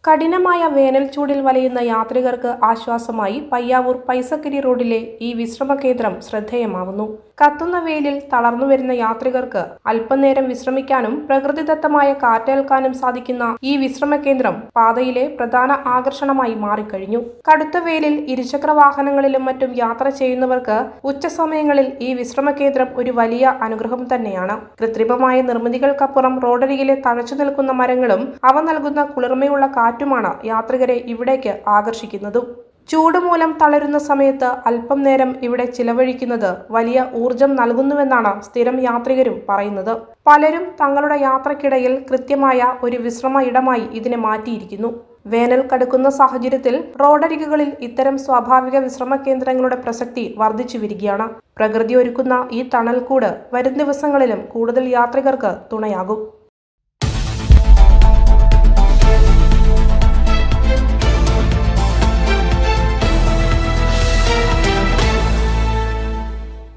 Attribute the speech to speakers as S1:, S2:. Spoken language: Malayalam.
S1: കഠിനമായ വേനൽ ചൂടിൽ വലയുന്ന യാത്രികർക്ക് ആശ്വാസമായി പയ്യാവൂർ പൈസക്കരി റോഡിലെ ഈ വിശ്രമ കേന്ദ്രം ശ്രദ്ധേയമാവുന്നു. കത്തുന്ന വെയിലിൽ തളർന്നുവരുന്ന യാത്രികർക്ക് അല്പനേരം വിശ്രമിക്കാനും പ്രകൃതിദത്തമായ കാറ്റേൽക്കാനും സാധിക്കുന്ന ഈ വിശ്രമ കേന്ദ്രം പാതയിലെ പ്രധാന ആകർഷണമായി മാറിക്കഴിഞ്ഞു. കടുത്ത വെയിലിൽ ഇരുചക്ര വാഹനങ്ങളിലും മറ്റും യാത്ര ചെയ്യുന്നവർക്ക് ഉച്ചസമയങ്ങളിൽ ഈ വിശ്രമ കേന്ദ്രം ഒരു വലിയ അനുഗ്രഹം തന്നെയാണ്. കൃത്രിമമായ നിർമ്മിതികൾക്കപ്പുറം റോഡരികിലെ തഴച്ചു നിൽക്കുന്ന മരങ്ങളും അവ നൽകുന്ന കുളിർമയുള്ള കാറ്റുമാണ് യാത്രികരെ ഇവിടേക്ക് ആകർഷിക്കുന്നതും. ചൂട് മൂലം തളരുന്ന സമയത്ത് അല്പം നേരം ഇവിടെ ചിലവഴിക്കുന്നത് വലിയ ഊർജം നൽകുന്നുവെന്നാണ് സ്ഥിരം യാത്രികരും പറയുന്നത്. പലരും തങ്ങളുടെ യാത്രക്കിടയിൽ കൃത്യമായ ഒരു വിശ്രമ ഇടമായി ഇതിനെ മാറ്റിയിരിക്കുന്നു. വേനൽ കടുക്കുന്ന സാഹചര്യത്തിൽ റോഡരികുകളിൽ ഇത്തരം സ്വാഭാവിക വിശ്രമ കേന്ദ്രങ്ങളുടെ പ്രസക്തി വർദ്ധിച്ചു വരികയാണ്. പ്രകൃതി ഒരുക്കുന്ന ഈ തണൽക്കൂട് വരും ദിവസങ്ങളിലും കൂടുതൽ യാത്രികർക്ക് തുണയാകും.